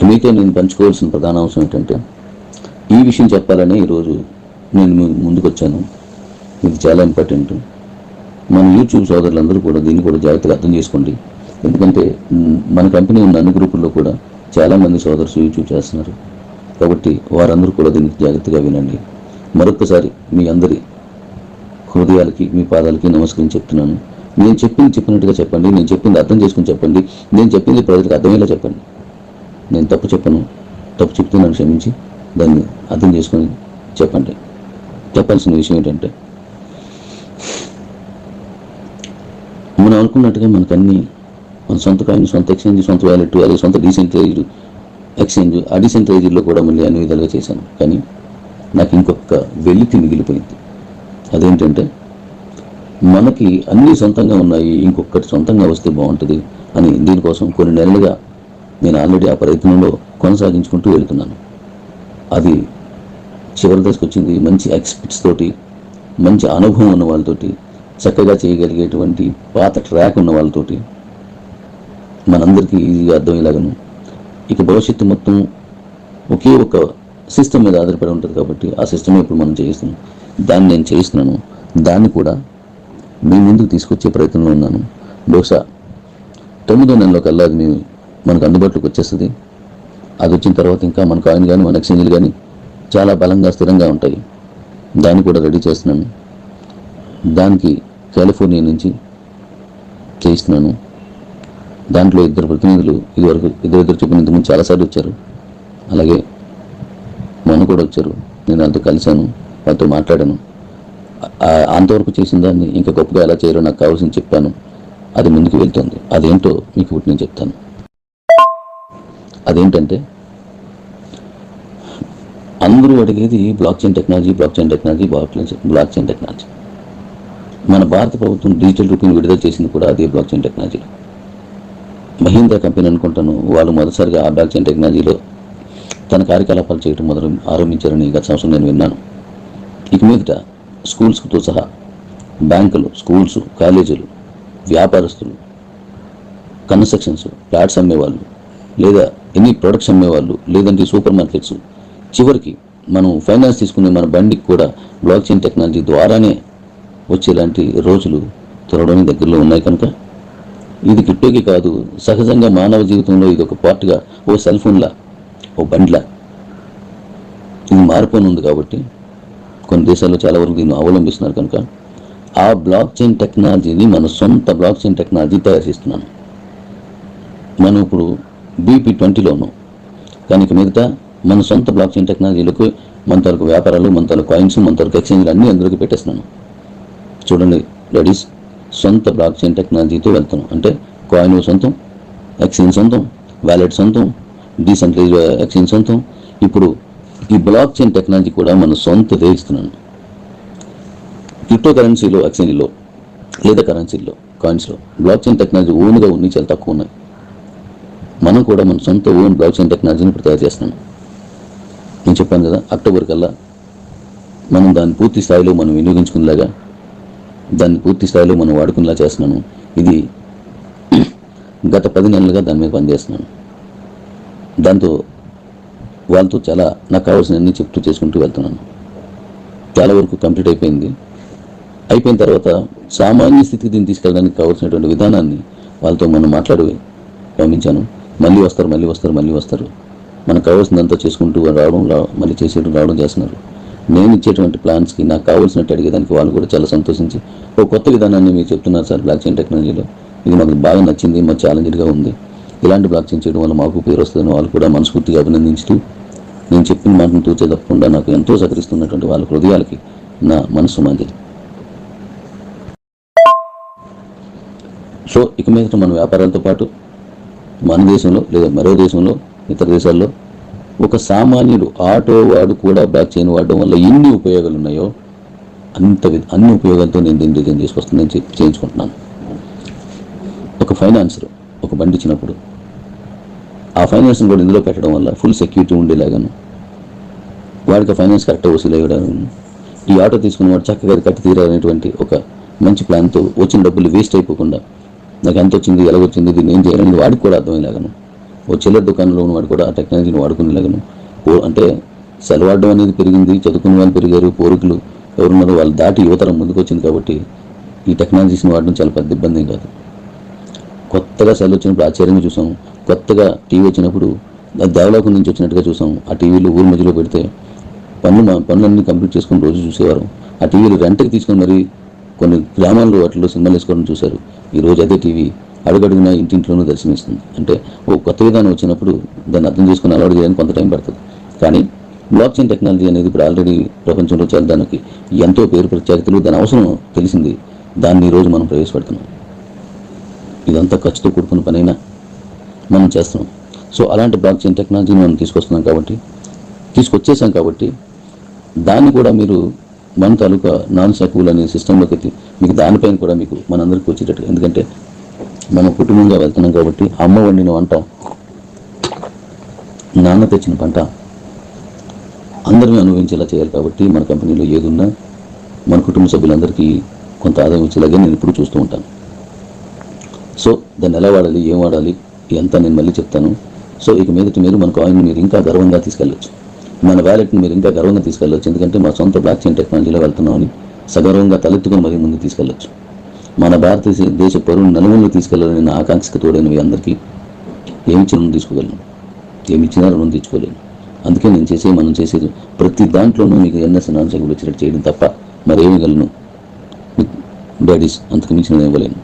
మీతో నేను పంచుకోవాల్సిన ప్రధాన అంశం ఏంటంటే, ఈ విషయం చెప్పాలని ఈరోజు నేను ముందుకు వచ్చాను. ఇది చాలా ఇంపార్టెంట్. మన యూట్యూబ్ సోదరులందరూ కూడా దీన్ని కూడా జాగ్రత్తగా అర్థం చేసుకోండి. ఎందుకంటే మన కంపెనీ ఉన్న అన్ని గ్రూపుల్లో కూడా చాలామంది సోదరులు యూట్యూబ్ చేస్తున్నారు. కాబట్టి వారందరూ కూడా దీన్ని జాగ్రత్తగా వినండి. మరొక్కసారి మీ అందరి హృదయాలకి, మీ పాదాలకి నమస్కరించి చెప్తున్నాను. నేను చెప్పినట్టుగా చెప్పండి. నేను చెప్పింది అర్థం చేసుకుని చెప్పండి. నేను చెప్పింది ప్రజలకు అర్థమయ్యేలా చెప్పండి. నేను తప్పు చెప్పను. తప్పు చెప్తున్నాను క్షమించి దాన్ని అర్థం చేసుకొని చెప్పండి. చెప్పాల్సిన విషయం ఏంటంటే, మనం అనుకున్నట్టుగా మనకన్నీ మన సొంత కాయిన్, సొంత ఎక్స్చేంజ్, సొంత వ్యాలెట్, అదే సొంత డీసెంట్రలైజ్డ్ ఎక్స్చేంజ్, ఆ డీసెంట్రలైజ్డ్లో కూడా మళ్ళీ అన్ని విధాలుగా చేశాను. కానీ నాకు ఇంకొక వెలితి మిగిలిపోయింది. అదేంటంటే, మనకి అన్నీ సొంతంగా ఉన్నాయి, ఇంకొకటి సొంతంగా వస్తే బాగుంటుంది అని దీనికోసం కొన్ని నెలలుగా నేను ఆల్రెడీ ఆ ప్రయత్నంలో కొనసాగించుకుంటూ వెళ్తున్నాను. అది చివరి దశకు వచ్చింది. మంచి ఎక్స్పర్ట్స్ తోటి, మంచి అనుభవం ఉన్న వాళ్ళతోటి, చక్కగా చేయగలిగేటువంటి పాత ట్రాక్ ఉన్న వాళ్ళతోటి మనందరికీ ఈజీగా అర్థమయ్యేలాగాను. ఇక భవిష్యత్తు మొత్తం ఒకే ఒక సిస్టమ్ మీద ఆధారపడి ఉంటుంది కాబట్టి ఆ సిస్టమే ఇప్పుడు మనం చేయిస్తున్నాం. దాన్ని నేను చేయిస్తున్నాను. దాన్ని కూడా మీ ముందుకు తీసుకొచ్చే ప్రయత్నంలో ఉన్నాను. బహుశా 9వ నెలలో కల్లా అది మనకు అందుబాటులోకి వచ్చేస్తుంది. అది వచ్చిన తర్వాత ఇంకా మన కాయిన్ కానీ మన ఎక్స్చేంజ్లు కానీ చాలా బలంగా, స్థిరంగా ఉంటాయి. దాన్ని కూడా రెడీ చేస్తున్నాను. దానికి కాలిఫోర్నియా నుంచి చేయిస్తున్నాను. దాంట్లో 2 ప్రతినిధులు ఇదివరకు ఇద్దరు చెప్పిన ఇంతకుముందు చాలాసార్లు వచ్చారు. అలాగే మొన్న కూడా వచ్చారు. నేను వాళ్ళతో కలిశాను, వాళ్ళతో మాట్లాడాను. అంతవరకు చేసిన దాన్ని ఇంకా గొప్పగా ఎలా చేయాలో నాకు కావాల్సింది చెప్పాను. అది ముందుకు వెళ్తుంది. అదేంటో మీకు ఇప్పుడు నేను చెప్తాను. అదేంటంటే, అందరూ అడిగేది block chain technology, block chain technology. మన భారత ప్రభుత్వం డిజిటల్ రూపీని విడుదల చేసింది కూడా అదే బ్లాక్ చైన్ టెక్నాలజీలో. మహీంద్రా కంపెనీ అనుకుంటాను, వాళ్ళు మొదటిసారిగా ఆ బ్లాక్ చైన్ టెక్నాలజీలో తన కార్యకలాపాలు చేయడం ఆరంభించారని గత సంవత్సరం నేను విన్నాను. ఇక మీదట స్కూల్స్తో సహా బ్యాంకులు, స్కూల్స్, కాలేజీలు, వ్యాపారస్తులు, కన్స్ట్రక్షన్స్, ఫ్లాట్స్ అమ్మేవాళ్ళు, లేదా ఎనీ ప్రొడక్ట్స్ అమ్మేవాళ్ళు, లేదంటే సూపర్ మార్కెట్స్, చివరికి మనం ఫైనాన్స్ తీసుకునే మన బండికి కూడా బ్లాక్ చైన్ టెక్నాలజీ ద్వారానే వచ్చేలాంటి రోజులు త్వరలోనే దగ్గరలో ఉన్నాయి. కనుక ఇది క్రిప్టోకి కాదు, సహజంగా మానవ జీవితంలో ఇది ఒక పార్ట్గా, ఓ సెల్ ఫోన్లా, ఓ బండ్లా ఇది మారిపోనుంది. కాబట్టి కొన్ని దేశాల్లో చాలా వరకు దీన్ని అవలంబిస్తున్నారు. కనుక ఆ బ్లాక్ చైన్ టెక్నాలజీని మన సొంత బ్లాక్ చైన్ టెక్నాలజీ తయారు చేస్తున్నాను. మనం ఇప్పుడు BP20లో ఉన్నాం. కానీ ఇక మీదట మన సొంత బ్లాక్ చైన్ టెక్నాలజీలకు మన తరకు వ్యాపారాలు, మన తరకు కాయిన్స్, మన తరకు ఎక్స్చేంజ్లు అన్నీ అందరికీ పెట్టేస్తున్నాను. చూడండి లేడీస్, సొంత బ్లాక్ చైన్ టెక్నాలజీతో వెళ్తున్నాం. అంటే కాయిన్ సొంతం, ఎక్స్చేంజ్ సొంతం, వ్యాలెట్ సొంతం, డీసెంట్రలైజ్డ్ ఎక్స్చేంజ్ సొంతం. ఇప్పుడు ఈ బ్లాక్ చైన్ టెక్నాలజీ కూడా మన సొంతదే ఇస్తున్నాను. క్రిప్టో కరెన్సీలో, ఎక్స్చేంజ్లో లేదా కరెన్సీల్లో, కాయిన్స్లో బ్లాక్ చైన్ టెక్నాలజీ ఓన్గా ఉన్నాయి, చాలా తక్కువ ఉన్నాయి. మనం కూడా మన సొంత ఓన్ బ్లాక్ చైన్ టెక్నాలజీని ఇప్పుడు తయారు చేస్తున్నాను. నేను చెప్పాను కదా, అక్టోబర్ కల్లా మనం దాన్ని పూర్తి స్థాయిలో మనం వినియోగించుకునేలాగా, దాన్ని పూర్తి స్థాయిలో మనం వాడుకునేలా చేస్తున్నాను. ఇది గత 10 నెలలుగా దాని మీద పనిచేస్తున్నాను. దాంతో వాళ్ళతో చాలా నాకు కావాల్సినవన్నీ చెప్తూ చేసుకుంటూ వెళ్తున్నాను. చాలా వరకు కంప్లీట్ అయిపోయింది. అయిపోయిన తర్వాత సామాన్య స్థితికి దీన్ని తీసుకెళ్ళడానికి కావాల్సినటువంటి విధానాన్ని వాళ్ళతో మనం మాట్లాడి పంపించాను. మళ్ళీ వస్తారు. మనకు కావాల్సిందంతా చేసుకుంటూ మళ్ళీ రావడం చేస్తున్నారు. నేను ఇచ్చేటువంటి ప్లాన్స్కి నాకు కావాల్సినట్టు అడిగేదానికి వాళ్ళు కూడా చాలా సంతోషించి ఒక కొత్త విధానాన్ని మీరు చెప్తున్నారు సార్ బ్లాక్ చైన్ టెక్నాలజీలో, ఇది మాకు బాగా నచ్చింది, మాకు ఛాలెంజ్గా ఉంది, ఇలాంటి బ్లాక్ చైన్ చేయడం వల్ల మాకు పేరు వస్తుందని వాళ్ళు కూడా మనస్ఫూర్తిగా అభినందించుతూ, నేను చెప్పిన మాటను తూచే తప్పకుండా నాకు ఎంతో సహకరిస్తున్నటువంటి వాళ్ళ హృదయాలకి నా మనస్సు మంది. సో ఇక మీదట మన వ్యాపారాలతో పాటు మన దేశంలో లేదా మరో దేశంలో, ఇతర దేశాల్లో ఒక సామాన్యుడు ఆటో వాడు కూడా బ్లాక్ చైన్ వాడడం వల్ల ఎన్ని ఉపయోగాలు ఉన్నాయో అన్ని ఉపయోగాలతో నేను దీన్ని డిజైన్ చేసుకొస్తుందని చేయించుకుంటున్నాను. ఒక ఫైనాన్సర్ ఒక బండి ఇచ్చినప్పుడు ఆ ఫైనాన్స్ని కూడా ఇందులో పెట్టడం వల్ల ఫుల్ సెక్యూరిటీ ఉండేలాగాను, వాడికి ఆ ఫైనాన్స్ కరెక్ట్గా వసూలు అయ్యడాను, ఈ ఆటో తీసుకున్న వాడు చక్కగా అది కట్టి తీరాలనేటువంటి ఒక మంచి ప్లాన్తో వచ్చిన డబ్బులు వేస్ట్ అయిపోకుండా నాకు ఎంత వచ్చింది, ఎలాగొచ్చింది, దీన్ని ఏం చేయాలని వాడికి కూడా అర్థమయ్యేలాగాను ఓ చిల్లర దుకాణంలో ఉన్నవాడు కూడా ఆ టెక్నాలజీని వాడుకునేలాగను అంటే సెలవాడడం అనేది పెరిగింది, చదువుకునే వాళ్ళు పెరిగారు, పోరుకులు ఎవరున్నారో వాళ్ళు దాటి యువతరం ముందుకు వచ్చింది. కాబట్టి ఈ టెక్నాలజీస్ని వాడడం చాలా పెద్ద ఇబ్బంది ఏం కాదు. కొత్తగా సెల్ వచ్చినప్పుడు ఆశ్చర్యంగా చూసాం, కొత్తగా టీవీ వచ్చినప్పుడు అది దేవలోకం నుంచి వచ్చినట్టుగా చూసాం. ఆ టీవీలో ఊరి మధ్యలో పెడితే పనులన్నీ కంప్లీట్ చేసుకుని రోజు చూసేవారు. ఆ టీవీలు రెంట్కి తీసుకొని మరి కొన్ని గ్రామాల్లో వాటిలో సినిమాలు వేసుకోవడం చూశారు. ఈరోజు అదే టీవీ అడుగడుగునా ఇంటింట్లోనూ దర్శనమిస్తుంది. అంటే ఓ కొత్త విధానం వచ్చినప్పుడు దాన్ని అర్థం చేసుకుని అలవాటు చేయడానికి కొంత టైం పడుతుంది. కానీ బ్లాక్ చైన్ టెక్నాలజీ అనేది ఇప్పుడు ఆల్రెడీ ప్రపంచంలో చాలా దానికి ఎంతో పేరు ప్రత్యేకతలు, దాని అవసరం తెలిసింది. దాన్ని ఈరోజు మనం ప్రవేశపెడుతున్నాం. ఇదంతా ఖర్చుతో కూడుకున్న పనైనా మనం చేస్తున్నాం. సో అలాంటి బ్లాక్ చైన్ టెక్నాలజీని మనం తీసుకొచ్చేసాం కాబట్టి దాన్ని కూడా మీరు మన తాలూకా నాన్ స్టాక్యూల్ అనే సిస్టంలోకి ఎత్తి మీకు దానిపైన కూడా మీకు మనందరికీ వచ్చేటట్టు, ఎందుకంటే మనం కుటుంబంగా వెళ్తున్నాం కాబట్టి అమ్మ వండిన వంట, నాన్న తెచ్చిన పంట అందరినీ అనుభవించేలా చేయాలి. కాబట్టి మన కంపెనీలో ఏదున్నా మన కుటుంబ సభ్యులందరికీ కొంత ఆదాయం వచ్చేలాగే నేను ఇప్పుడు చూస్తూ ఉంటాను. సో దాన్ని ఎలా వాడాలి, ఏం వాడాలి ఎంత నేను మళ్ళీ చెప్తాను. సో ఇక మీదటి మీరు మన కాయిన్ మీరు ఇంకా గర్వంగా తీసుకెళ్ళచ్చు, మన వ్యాలెట్ని మీరు ఇంకా గర్వంగా తీసుకెళ్ళచ్చు. ఎందుకంటే మా సొంత బ్లాక్ చైన్ టెక్నాలజీలో వెళ్తున్నామని సగర్వంగా తలెత్తుకొని మరీ ముందుకు తీసుకెళ్ళచ్చు. మన భారతదేశ పరువును నలుమూలను తీసుకెళ్లాలని నా ఆకాంక్షకు తోడైన మీ అందరికీ ఏమిచ్చిన రుణం తీసుకోగలను, ఏమిచ్చినా రుణం తీసుకోలేను. అందుకే మనం చేసేది ప్రతి దాంట్లోనూ మీకు ఎన్ఎస్ నాన్ స్టాక్యూల్ వచ్చేటట్టు చేయడం తప్ప మరేమిగలను డాడీస్ అంతకు మించిన ఇవ్వలేను.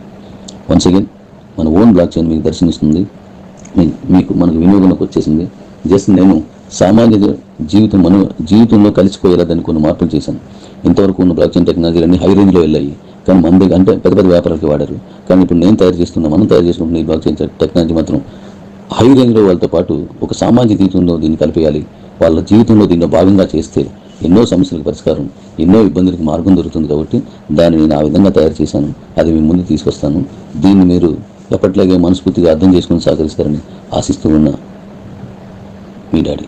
వన్స్ అగైన్ మన ఓన్ బ్లాక్ చైన్ మీకు దర్శనమిస్తుంది, మనకు వినియోగంలోకి వచ్చేసింది. జస్ట్ నేను సామాజిక జీవితంలో కలిసిపోయేలా దాన్ని కొన్ని మార్పులు చేశాను. ఇంతవరకు ఉన్న బ్లాక్ చైన్ టెక్నాలజీలన్నీ హై రేంజ్లో వెళ్ళాయి, కానీ మన అంటే పెద్ద పెద్ద వ్యాపారాలకి వాడారు. కానీ ఇప్పుడు మనం తయారు చేసుకుంటున్న ఈ బ్లాక్ చైన్ టెక్నాలజీ మాత్రం హై రేంజ్లో వాళ్ళతో పాటు ఒక సామాజిక జీవితంలో దీన్ని కలిపేయాలి. వాళ్ళ జీవితంలో దీన్ని భాగంగా చేస్తే ఎన్నో సమస్యలకు పరిష్కారం, ఎన్నో ఇబ్బందులకు మార్గం దొరుకుతుంది. కాబట్టి దాన్ని నేను ఆ విధంగా తయారు చేశాను, అది మీ ముందు తీసుకొస్తాను. దీన్ని మీరు ఎప్పటిలాగే మనస్ఫూర్తిగా అర్థం చేసుకుని సహకరిస్తారని ఆశిస్తూ ఉన్న మీ డాడీ.